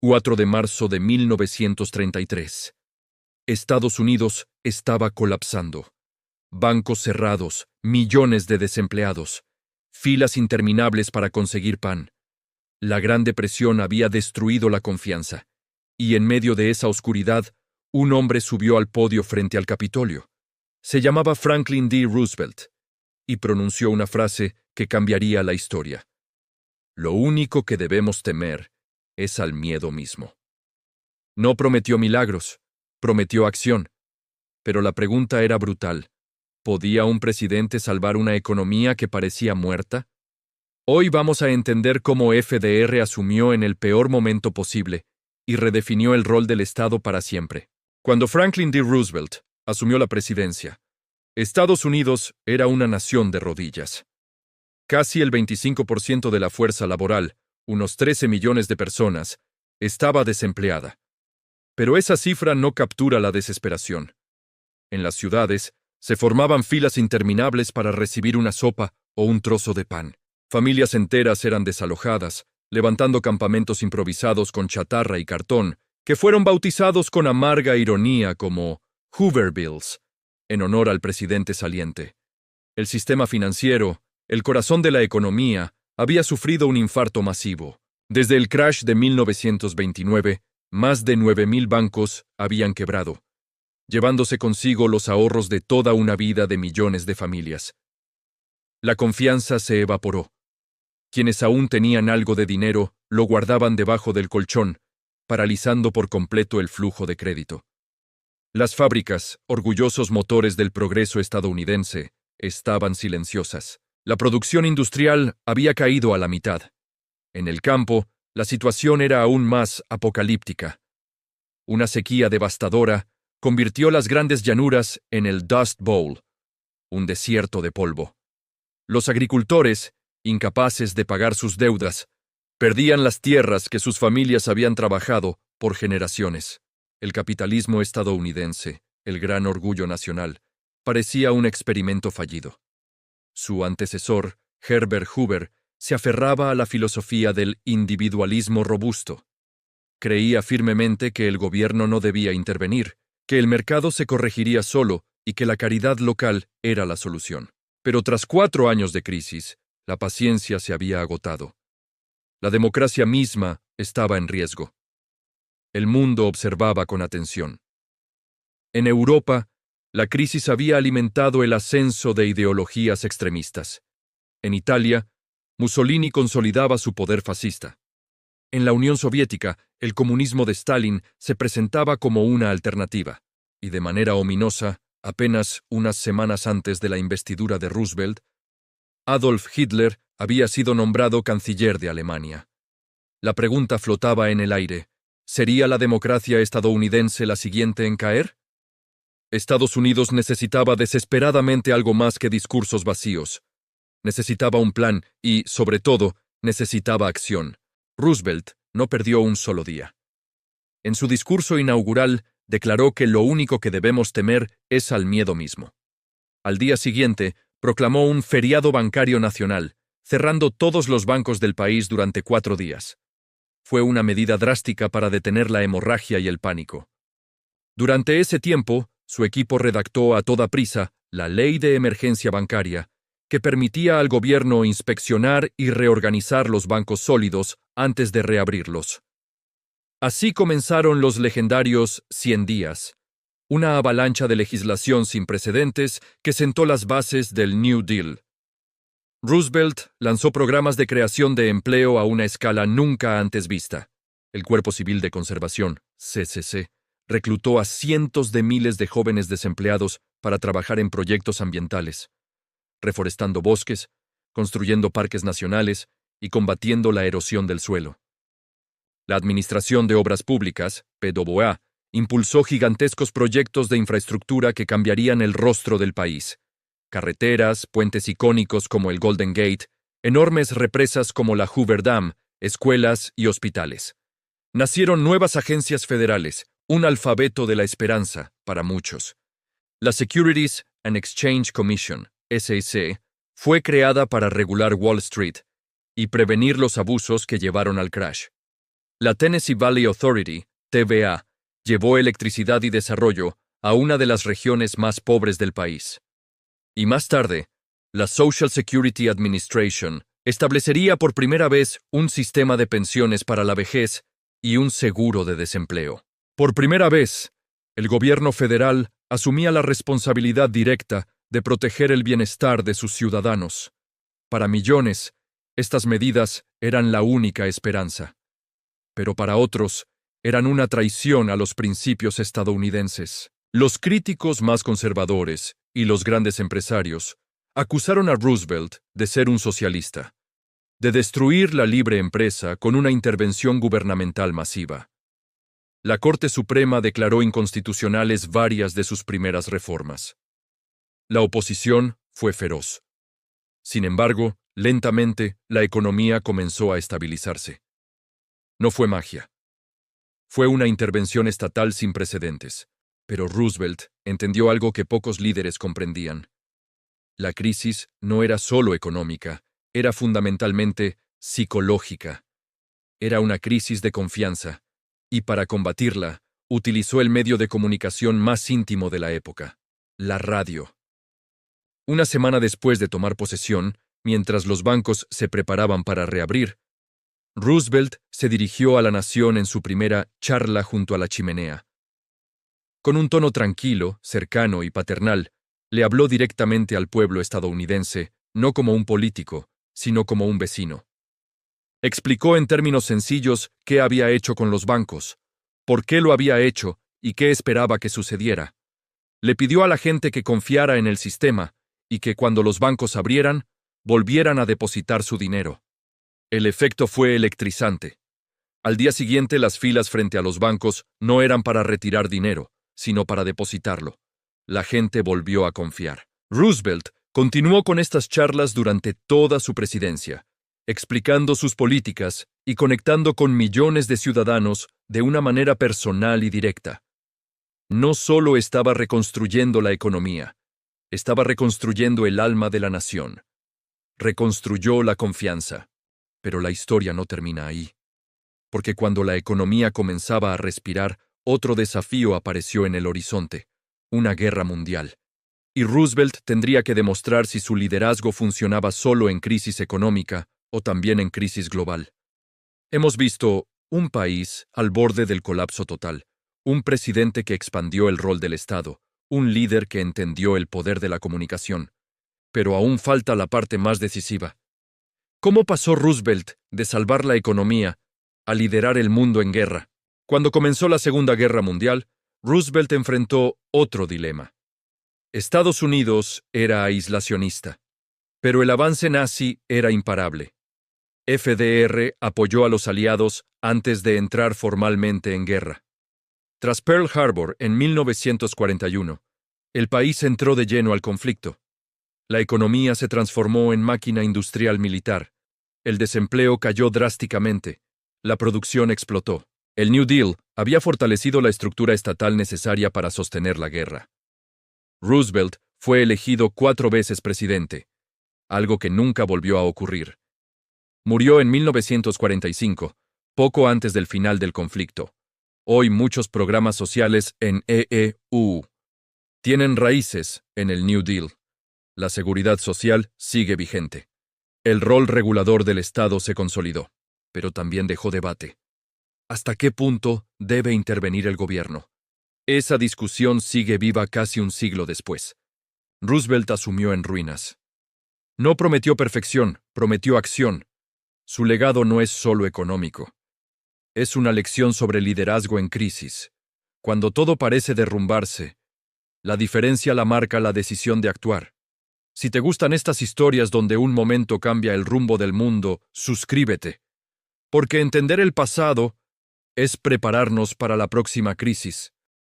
4 de marzo de 1933. Estados Unidos estaba colapsando. Bancos cerrados, millones de desempleados, filas interminables para conseguir pan. La Gran Depresión había destruido la confianza, y en medio de esa oscuridad, un hombre subió al podio frente al Capitolio. Se llamaba Franklin D. Roosevelt, y pronunció una frase que cambiaría la historia. Lo único que debemos temer es al miedo mismo. No prometió milagros, prometió acción. Pero la pregunta era brutal. ¿Podía un presidente salvar una economía que parecía muerta? Hoy vamos a entender cómo FDR asumió en el peor momento posible y redefinió el rol del Estado para siempre. Cuando Franklin D. Roosevelt asumió la presidencia, Estados Unidos era una nación de rodillas. Casi el 25% de la fuerza laboral, unos 13 millones de personas, estaba desempleada. Pero esa cifra no captura la desesperación. En las ciudades, se formaban filas interminables para recibir una sopa o un trozo de pan. Familias enteras eran desalojadas, levantando campamentos improvisados con chatarra y cartón, que fueron bautizados con amarga ironía como Hoovervilles, en honor al presidente saliente. El sistema financiero, el corazón de la economía, había sufrido un infarto masivo. Desde el crash de 1929, más de 9,000 bancos habían quebrado, llevándose consigo los ahorros de toda una vida de millones de familias. La confianza se evaporó. Quienes aún tenían algo de dinero lo guardaban debajo del colchón, paralizando por completo el flujo de crédito. Las fábricas, orgullosos motores del progreso estadounidense, estaban silenciosas. La producción industrial había caído a la mitad. En el campo, la situación era aún más apocalíptica. Una sequía devastadora convirtió las grandes llanuras en el Dust Bowl, un desierto de polvo. Los agricultores, incapaces de pagar sus deudas, perdían las tierras que sus familias habían trabajado por generaciones. El capitalismo estadounidense, el gran orgullo nacional, parecía un experimento fallido. Su antecesor, Herbert Hoover, se aferraba a la filosofía del individualismo robusto. Creía firmemente que el gobierno no debía intervenir, que el mercado se corregiría solo y que la caridad local era la solución. Pero tras 4 años de crisis, la paciencia se había agotado. La democracia misma estaba en riesgo. El mundo observaba con atención. En Europa, la crisis había alimentado el ascenso de ideologías extremistas. En Italia, Mussolini consolidaba su poder fascista. En la Unión Soviética, el comunismo de Stalin se presentaba como una alternativa, y de manera ominosa, apenas unas semanas antes de la investidura de Roosevelt, Adolf Hitler había sido nombrado canciller de Alemania. La pregunta flotaba en el aire: ¿sería la democracia estadounidense la siguiente en caer? Estados Unidos necesitaba desesperadamente algo más que discursos vacíos. Necesitaba un plan y, sobre todo, necesitaba acción. Roosevelt no perdió un solo día. En su discurso inaugural, declaró que lo único que debemos temer es al miedo mismo. Al día siguiente, proclamó un feriado bancario nacional, cerrando todos los bancos del país durante 4 días. Fue una medida drástica para detener la hemorragia y el pánico. Durante ese tiempo, su equipo redactó a toda prisa la Ley de Emergencia Bancaria, que permitía al gobierno inspeccionar y reorganizar los bancos sólidos antes de reabrirlos. Así comenzaron los legendarios 100 días, una avalancha de legislación sin precedentes que sentó las bases del New Deal. Roosevelt lanzó programas de creación de empleo a una escala nunca antes vista. El Cuerpo Civil de Conservación, CCC, reclutó a cientos de miles de jóvenes desempleados para trabajar en proyectos ambientales, reforestando bosques, construyendo parques nacionales y combatiendo la erosión del suelo. La Administración de Obras Públicas, PWA, impulsó gigantescos proyectos de infraestructura que cambiarían el rostro del país. Carreteras, puentes icónicos como el Golden Gate, enormes represas como la Hoover Dam, escuelas y hospitales. Nacieron nuevas agencias federales, un alfabeto de la esperanza para muchos. La Securities and Exchange Commission, SEC, fue creada para regular Wall Street y prevenir los abusos que llevaron al crash. La Tennessee Valley Authority, TVA, llevó electricidad y desarrollo a una de las regiones más pobres del país. Y más tarde, la Social Security Administration establecería por primera vez un sistema de pensiones para la vejez y un seguro de desempleo. Por primera vez, el gobierno federal asumía la responsabilidad directa de proteger el bienestar de sus ciudadanos. Para millones, estas medidas eran la única esperanza. Pero para otros, eran una traición a los principios estadounidenses. Los críticos más conservadores y los grandes empresarios acusaron a Roosevelt de ser un socialista, de destruir la libre empresa con una intervención gubernamental masiva. La Corte Suprema declaró inconstitucionales varias de sus primeras reformas. La oposición fue feroz. Sin embargo, lentamente, la economía comenzó a estabilizarse. No fue magia. Fue una intervención estatal sin precedentes, pero Roosevelt entendió algo que pocos líderes comprendían. La crisis no era solo económica, era fundamentalmente psicológica. Era una crisis de confianza, y para combatirla, utilizó el medio de comunicación más íntimo de la época, la radio. Una semana después de tomar posesión, mientras los bancos se preparaban para reabrir, Roosevelt se dirigió a la nación en su primera charla junto a la chimenea. Con un tono tranquilo, cercano y paternal, le habló directamente al pueblo estadounidense, no como un político, sino como un vecino. Explicó en términos sencillos qué había hecho con los bancos, por qué lo había hecho y qué esperaba que sucediera. Le pidió a la gente que confiara en el sistema y que cuando los bancos abrieran, volvieran a depositar su dinero. El efecto fue electrizante. Al día siguiente, las filas frente a los bancos no eran para retirar dinero, sino para depositarlo. La gente volvió a confiar. Roosevelt continuó con estas charlas durante toda su presidencia, explicando sus políticas y conectando con millones de ciudadanos de una manera personal y directa. No solo estaba reconstruyendo la economía, estaba reconstruyendo el alma de la nación. Reconstruyó la confianza. Pero la historia no termina ahí. Porque cuando la economía comenzaba a respirar, otro desafío apareció en el horizonte: una guerra mundial. Y Roosevelt tendría que demostrar si su liderazgo funcionaba solo en crisis económica o también en crisis global. Hemos visto un país al borde del colapso total, un presidente que expandió el rol del Estado, un líder que entendió el poder de la comunicación. Pero aún falta la parte más decisiva. ¿Cómo pasó Roosevelt de salvar la economía a liderar el mundo en guerra? Cuando comenzó la Segunda Guerra Mundial, Roosevelt enfrentó otro dilema. Estados Unidos era aislacionista, pero el avance nazi era imparable. FDR apoyó a los aliados antes de entrar formalmente en guerra. Tras Pearl Harbor en 1941, el país entró de lleno al conflicto. La economía se transformó en máquina industrial militar. El desempleo cayó drásticamente. La producción explotó. El New Deal había fortalecido la estructura estatal necesaria para sostener la guerra. Roosevelt fue elegido 4 veces presidente, algo que nunca volvió a ocurrir. Murió en 1945, poco antes del final del conflicto. Hoy muchos programas sociales en EEU tienen raíces en el New Deal. La seguridad social sigue vigente. El rol regulador del Estado se consolidó, pero también dejó debate. ¿Hasta qué punto debe intervenir el gobierno? Esa discusión sigue viva casi un siglo después. Roosevelt asumió en ruinas. No prometió perfección, prometió acción. Su legado no es solo económico. Es una lección sobre liderazgo en crisis. Cuando todo parece derrumbarse, la diferencia la marca la decisión de actuar. Si te gustan estas historias donde un momento cambia el rumbo del mundo, suscríbete. Porque entender el pasado es prepararnos para la próxima crisis.